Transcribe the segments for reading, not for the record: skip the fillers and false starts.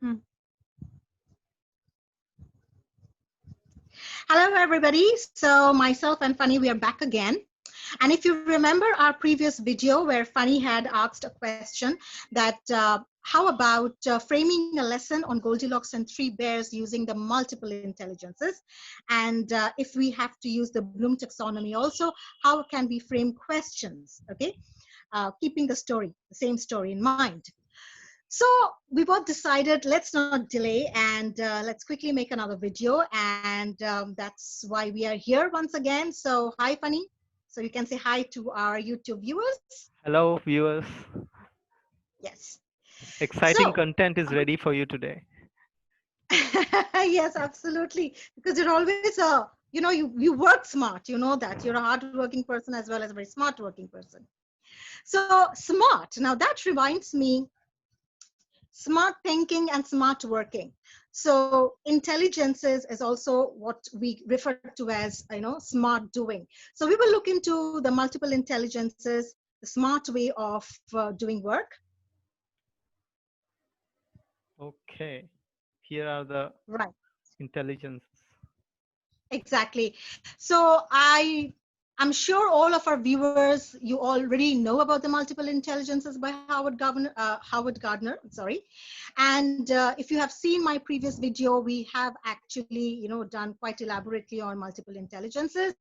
Hmm. Hello, everybody. So myself and Funny, we are back again. And if you remember our previous video where Funny had asked a question that how about framing a lesson on Goldilocks and Three Bears using the multiple intelligences? And if we have to use the Bloom taxonomy also, how can we frame questions? Okay, keeping the same story in mind. So we both decided let's not delay and let's quickly make another video. And that's why we are here once again. So hi, Funny. So you can say hi to our YouTube viewers. Hello, viewers. Yes. Exciting So, content is ready for you today. yes, absolutely. Because you're always, you work smart. You know that. You're a hardworking person as well as a very smart working person. So smart. Now that reminds me smart thinking and smart working. So intelligences is also what we refer to as smart doing. So we will look into the multiple intelligences, the smart way of doing work. Okay, here are the Right. intelligences. Exactly. So I'm sure all of our viewers, you already know about the multiple intelligences by Howard Gardner. Sorry, and if you have seen my previous video, we have actually done quite elaborately on multiple intelligences.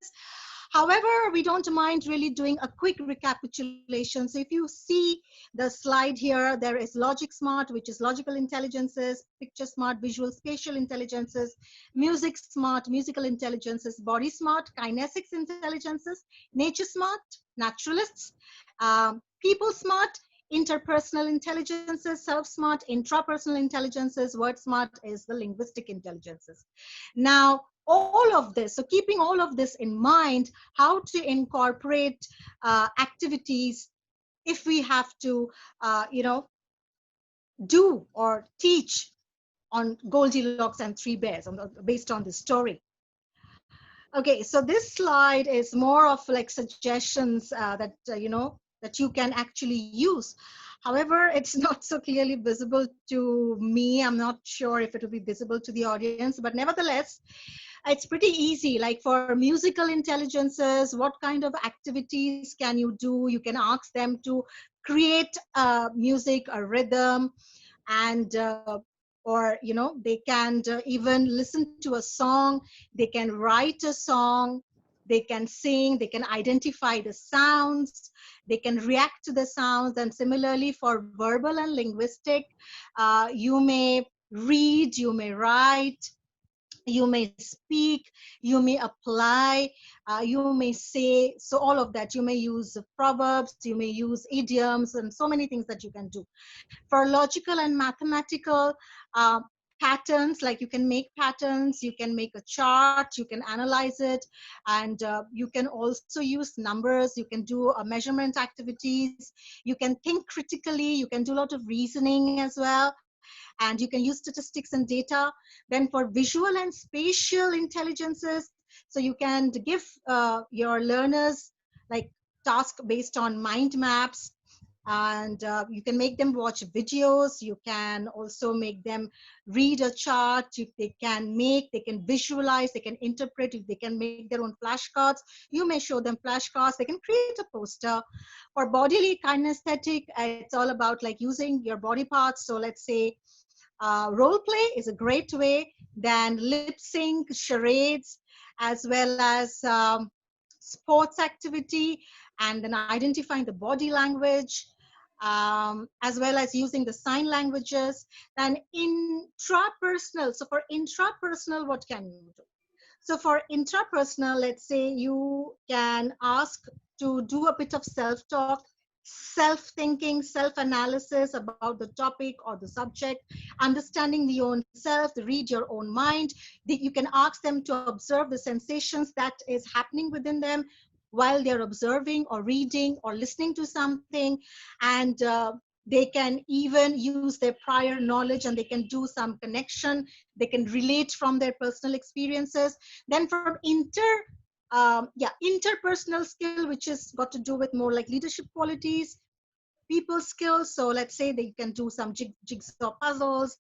However, we don't mind really doing a quick recapitulation. So if you see the slide here, there is logic smart, which is logical intelligences, picture smart, visual spatial intelligences, music smart, musical intelligences, body smart, kinesics intelligences, nature smart, naturalists, people smart, interpersonal intelligences, self smart, intrapersonal intelligences, word smart is the linguistic intelligences. Now, all of this, so keeping all of this in mind, how to incorporate activities if we have to, do or teach on Goldilocks and Three Bears based on this story. Okay, so this slide is more of like suggestions that you can actually use. However, it's not so clearly visible to me. I'm not sure if it will be visible to the audience, but nevertheless, it's pretty easy. Like for musical intelligences, what kind of activities can you do? You can ask them to create music, a rhythm, and or they can even listen to a song, they can write a song, they can sing, they can identify the sounds, they can react to the sounds. And similarly for verbal and linguistic, you may read, you may write, you may speak, you may apply, you may say, so all of that. You may use proverbs, you may use idioms, and so many things that you can do. For logical and mathematical patterns, like you can make patterns, you can make a chart, you can analyze it, and you can also use numbers, you can do measurement activities, you can think critically, you can do a lot of reasoning as well, and you can use statistics and data. Then for visual and spatial intelligences, so you can give your learners like task based on mind maps, and you can make them watch videos, you can also make them read a chart, they can visualize, they can interpret, they can make their own flashcards, you may show them flashcards, they can create a poster. For bodily kinesthetic, it's all about like using your body parts. So let's say role play is a great way, then lip sync, charades, as well as sports activity, and then identifying the body language, as well as using the sign languages. Then intrapersonal. So for intrapersonal, what can you do? So for intrapersonal, let's say you can ask to do a bit of self-talk, self-thinking, self-analysis about the topic or the subject, understanding the own self, read your own mind. You can ask them to observe the sensations that is happening within them while they're observing or reading or listening to something. And they can even use their prior knowledge, and they can do some connection, they can relate from their personal experiences. Then from interpersonal skill, which is got to do with more like leadership qualities, people skills. So let's say they can do some jigsaw puzzles,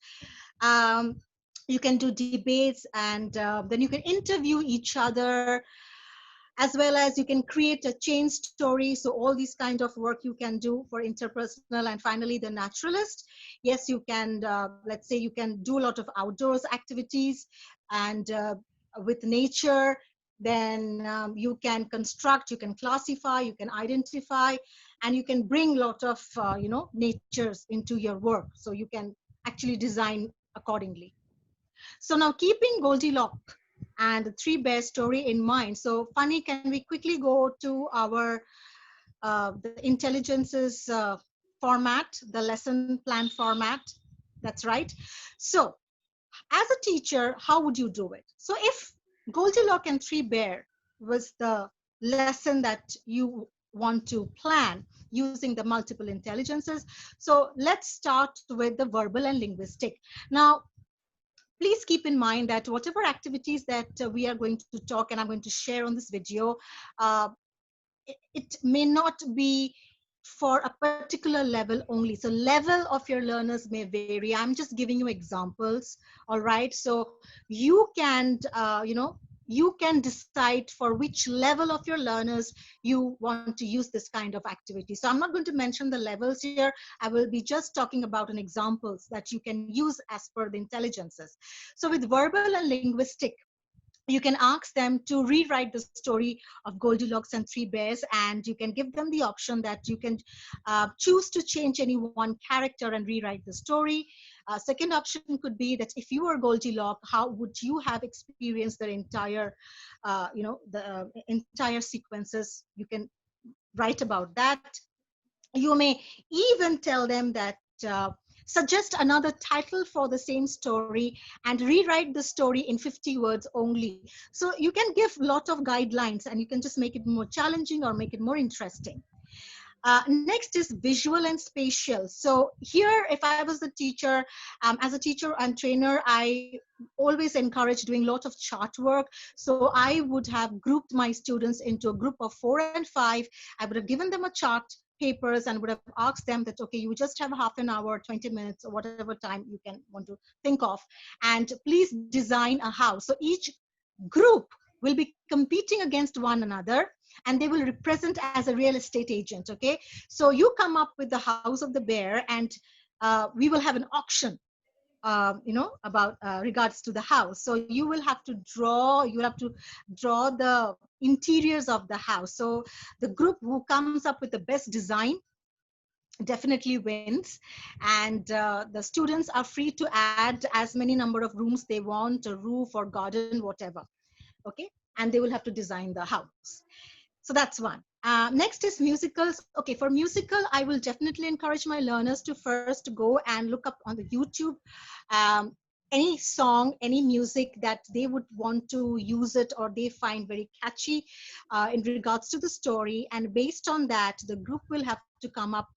Um, you can do debates, and then you can interview each other, as well as you can create a chain story. So all these kind of work you can do for interpersonal. And finally, the naturalist. Yes, you can, let's say you can do a lot of outdoors activities and with nature. Then you can construct, you can classify, you can identify, and you can bring a lot of natures into your work, so you can actually design accordingly. So now, keeping Goldilocks and the three bears story in mind. So Funny, can we quickly go to our the intelligences format, the lesson plan format? That's right. So as a teacher, how would you do it? So if Goldilocks and three bear was the lesson that you want to plan using the multiple intelligences, so let's start with the verbal and linguistic. Now, please keep in mind that whatever activities that we are going to talk and I'm going to share on this video, uh, it may not be for a particular level only. So level of your learners may vary. I'm just giving you examples. All right. So you can, you can decide for which level of your learners you want to use this kind of activity. So I'm not going to mention the levels here. I will be just talking about an examples that you can use as per the intelligences. So with verbal and linguistic, you can ask them to rewrite the story of Goldilocks and three bears, and you can give them the option that you can choose to change any one character and rewrite the story. Second option could be that if you were Goldilocks, how would you have experienced the entire, the entire sequences? You can write about that. You may even tell them that suggest another title for the same story and rewrite the story in 50 words only. So you can give a lot of guidelines, and you can just make it more challenging or make it more interesting. Next is visual and spatial. So here, if I was the teacher, as a teacher and trainer, I always encourage doing a lot of chart work. So I would have grouped my students into a group of 4 and 5. I would have given them a chart papers and would have asked them that, okay, you just have half an hour, 20 minutes, or whatever time you can want to think of, and please design a house. So each group will be competing against one another, and they will represent as a real estate agent. Okay, so you come up with the house of the bear, and we will have an auction, about regards to the house. So you will have to draw, you will have to draw the interiors of the house. So the group who comes up with the best design definitely wins, and the students are free to add as many number of rooms they want, a roof or garden, whatever. Okay, and they will have to design the house. So that's one. Next is musicals. Okay, for musical, I will definitely encourage my learners to first go and look up on the YouTube um, any song, any music that they would want to use it or they find very catchy in regards to the story. And based on that, the group will have to come up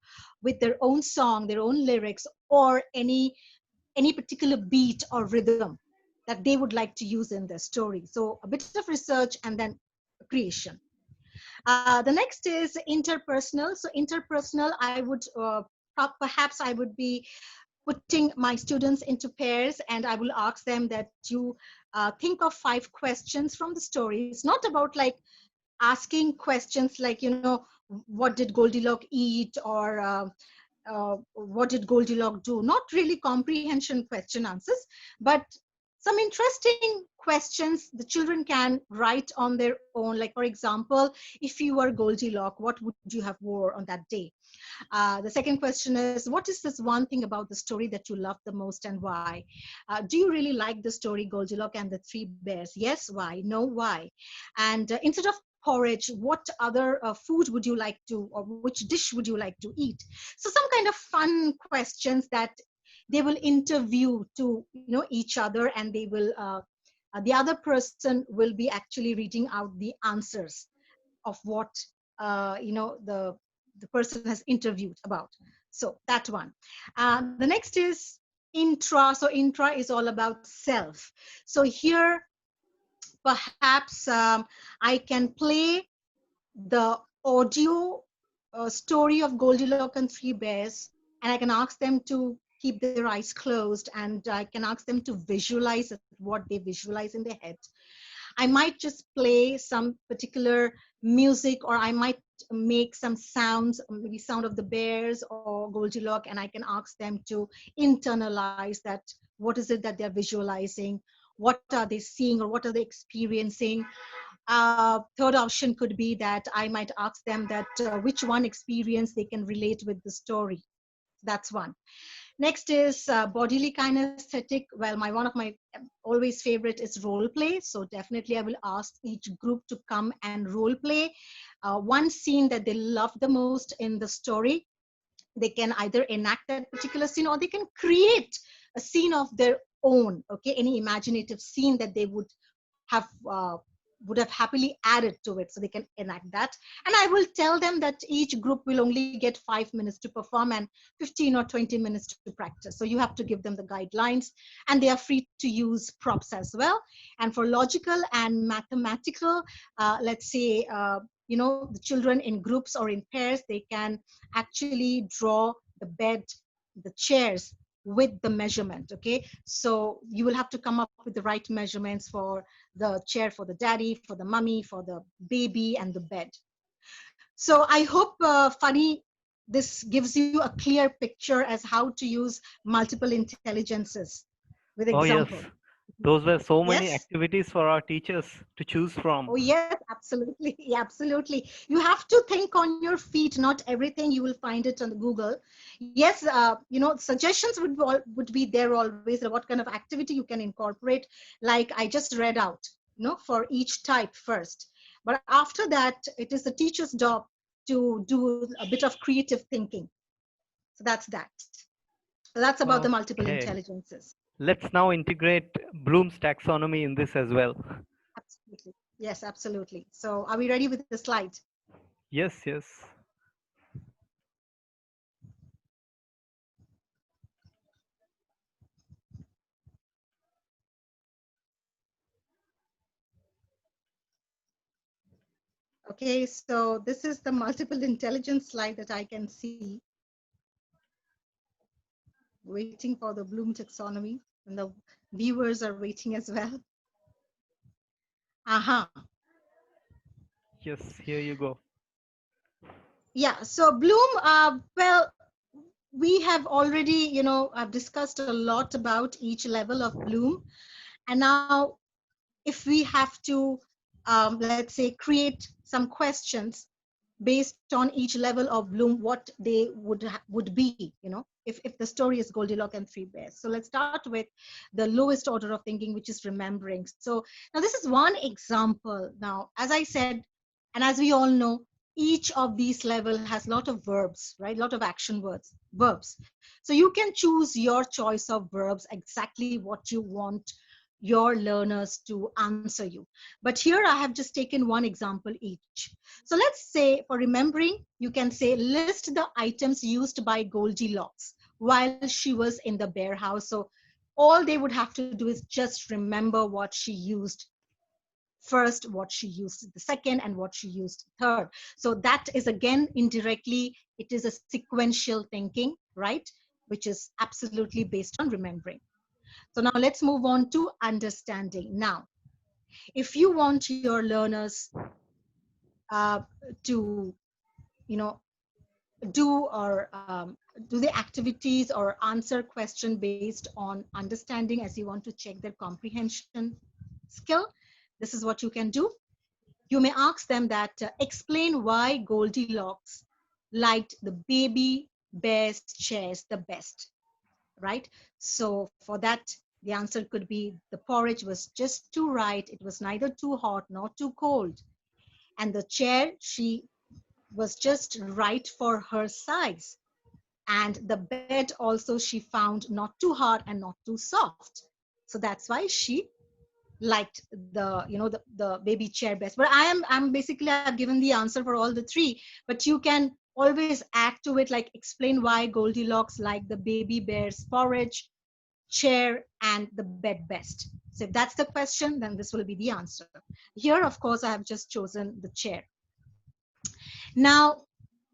with their own song, their own lyrics, or any particular beat or rhythm that they would like to use in their story. So a bit of research and then creation. The next is interpersonal. So interpersonal, I would perhaps I would be putting my students into pairs, and I will ask them that you think of 5 questions from the story. It's not about like asking questions like, what did Goldilocks eat, or what did Goldilocks do? Not really comprehension question answers, but some interesting questions the children can write on their own. Like, for example, if you were Goldilocks, what would you have wore on that day? The second question is, what is this one thing about the story that you love the most, and why? Do you really like the story Goldilocks and the Three Bears? Yes, why? No, why? And instead of porridge, what other food would you like to, or which dish would you like to eat? So some kind of fun questions that they will interview to each other, and they will the other person will be actually reading out the answers of what the person has interviewed about. So that one. The next is intra. So intra is all about self. So here perhaps I can play the audio story of Goldilocks and Three Bears, and I can ask them to keep their eyes closed, and I can ask them to visualize what they visualize in their head. I might just play some particular music, or I might make some sounds, maybe sound of the bears or Goldilocks, and I can ask them to internalize that. What is it that they're visualizing? What are they seeing, or what are they experiencing? Third option could be that I might ask them that which one experience they can relate with the story. That's one. Next is bodily kinesthetic. Well, one of my always favorite is role play. So definitely I will ask each group to come and role play one scene that they love the most in the story. They can either enact that particular scene, or they can create a scene of their own. Okay, any imaginative scene that they have would have happily added to it, so they can enact that. And I will tell them that each group will only get 5 minutes to perform and 15 or 20 minutes to practice. So you have to give them the guidelines, and they are free to use props as well. And for logical and mathematical, let's say the children in groups or in pairs, they can actually draw the bed, the chairs with the measurement. Okay, so you will have to come up with the right measurements for the chair, for the daddy, for the mummy, for the baby, and the bed. So I hope, Funny, this gives you a clear picture as how to use multiple intelligences with Oh, yes. example. Those were so many Yes. activities for our teachers to choose from. Oh, yes, absolutely. Yeah, absolutely. You have to think on your feet. Not everything you will find it on Google. Yes, suggestions would be there always. What kind of activity you can incorporate, like I just read out, for each type first. But after that, it is the teacher's job to do a bit of creative thinking. So that's that. So that's about the multiple Okay. intelligences. Let's now integrate Bloom's taxonomy in this as well. Absolutely. Yes, absolutely. So are we ready with the slide? Yes, yes. Okay, so this is the multiple intelligence slide that I can see. Waiting for the Bloom taxonomy, and the viewers are waiting as well. Aha. Yes, here you go. Yeah, so Bloom, well, we have already, I've discussed a lot about each level of Bloom. And now, if we have to, let's say, create some questions based on each level of Bloom, what they would be, if the story is Goldilocks and Three Bears. So let's start with the lowest order of thinking, which is remembering. So now this is one example. Now, as I said, and as we all know, each of these level has a lot of verbs, right? A lot of action words, verbs. So you can choose your choice of verbs, exactly what you want your learners to answer you. But here I have just taken one example each. So let's say for remembering, you can say list the items used by Goldilocks while she was in the bear house. So all they would have to do is just remember what she used first, what she used the second, and what she used third. So that is again indirectly, it is a sequential thinking, right? Which is absolutely based on remembering. So now let's move on to understanding. Now, if you want your learners to, you know, do the activities or answer question based on understanding, as you want to check their comprehension skill, this is what you can do. You may ask them that explain why Goldilocks liked the baby bear's chairs the best, right? So for that, the answer could be the porridge was just too right. It was neither too hot nor too cold. And the chair, she was just right for her size. And the bed also she found not too hard and not too soft. So that's why she liked the baby chair best. But I'm basically, I've given the answer for all the three, but you can always add to it, like explain why Goldilocks liked the baby bear's porridge, chair, and the bed best. So if that's the question, then this will be the answer. Here, of course, I have just chosen the chair. Now,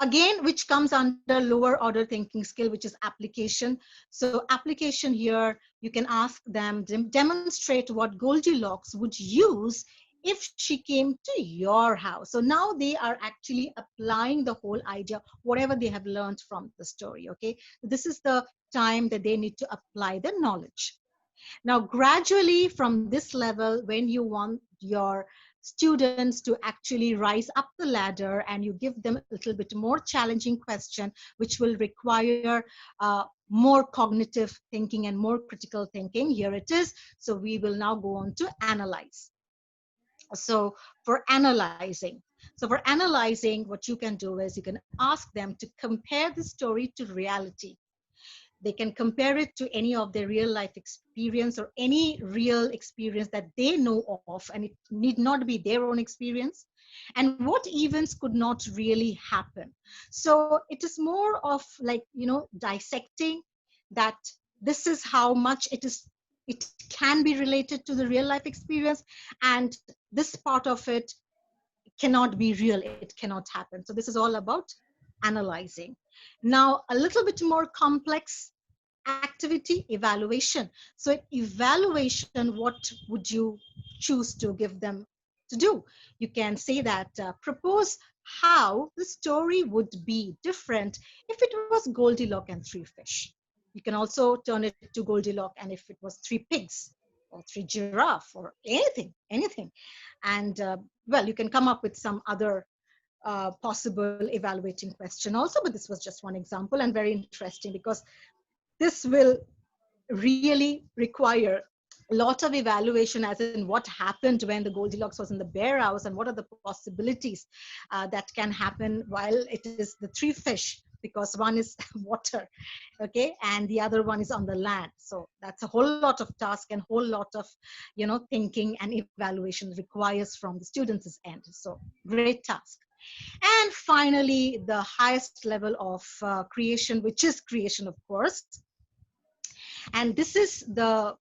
again, which comes under lower order thinking skill, which is application. So application here, you can ask them, demonstrate what Goldilocks would use if she came to your house. So now they are actually applying the whole idea, whatever they have learned from the story. Okay, this is the time that they need to apply the knowledge. Now, gradually from this level, when you want your students to actually rise up the ladder and you give them a little bit more challenging question, which will require more cognitive thinking and more critical thinking, here it is. So we will now go on to analyze. So for analyzing, what you can do is you can ask them to compare the story to reality. They can compare it to any of their real life experience or any real experience that they know of, and it need not be their own experience, and what events could not really happen. So it is more of like, dissecting that this is how much it can be related to the real life experience, and this part of it cannot be real, it cannot happen. So this is all about analyzing. Now, a little bit more complex activity, evaluation. So evaluation, what would you choose to give them to do? You can say that propose how the story would be different if it was Goldilocks and three fish. You can also turn it to Goldilocks and if it was three pigs or three giraffe or anything. And well, you can come up with some other possible evaluating question also, but this was just one example and very interesting because this will really require a lot of evaluation, as in what happened when the Goldilocks was in the bear house and what are the possibilities that can happen while it is the three fish, because one is water, okay, and the other one is on the land. So that's a whole lot of task and whole lot of thinking and evaluation requires from the students' end. So great task. And finally, the highest level of creation, which is creation, of course. And this is the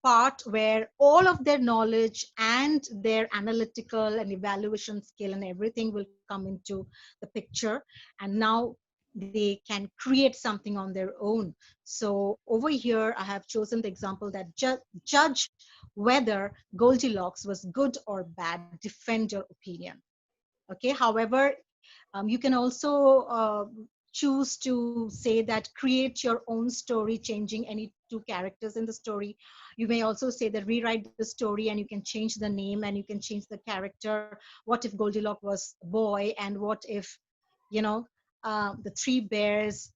part where all of their knowledge and their analytical and evaluation skill and everything will come into the picture. And now they can create something on their own. So over here, I have chosen the example that judge whether Goldilocks was good or bad, defend your opinion. Okay, however, you can also choose to say that create your own story, changing any two characters in the story. You may also say that rewrite the story and you can change the name and you can change the character. What if Goldilocks was a boy, and what if, the three bears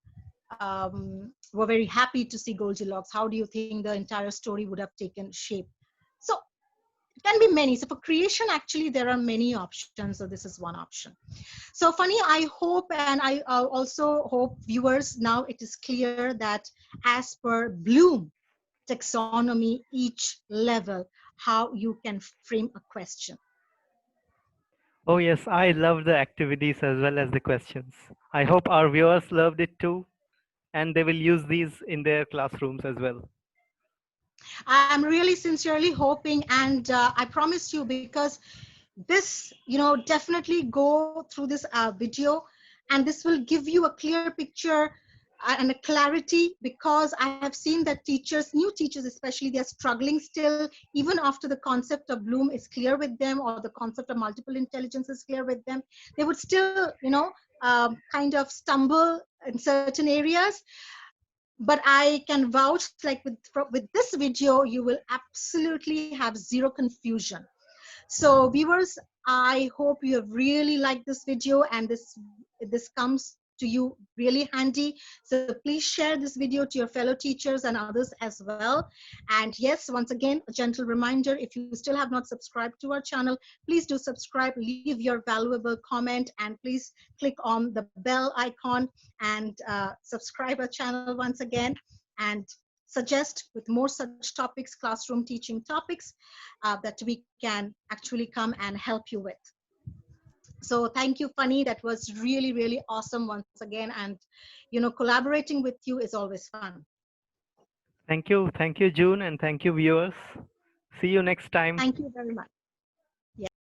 were very happy to see Goldilocks? How do you think the entire story would have taken shape? So it can be many. So for creation, actually, there are many options. So this is one option. So Funny, I hope, and I also hope viewers, now it is clear that as per Bloom taxonomy, each level, how you can frame a question. Oh, yes, I love the activities as well as the questions. I hope our viewers loved it too, and they will use these in their classrooms as well. I'm really sincerely hoping, and I promise you, because this, definitely go through this video, and this will give you a clear picture and a clarity, because I have seen that teachers, new teachers especially, they're struggling still, even after the concept of Bloom is clear with them, or the concept of multiple intelligence is clear with them, they would still, kind of stumble in certain areas. But I can vouch, like with this video, you will absolutely have zero confusion. So viewers, I hope you have really liked this video, and this comes to you really handy. So please share this video to your fellow teachers and others as well. And yes, once again, a gentle reminder, if you still have not subscribed to our channel, please do subscribe, leave your valuable comment, and please click on the bell icon and subscribe our channel once again, and suggest with more such topics, classroom teaching topics, that we can actually come and help you with. So thank you, Funny. That was really, really awesome once again. And, collaborating with you is always fun. Thank you, June, and thank you, viewers. See you next time. Thank you very much.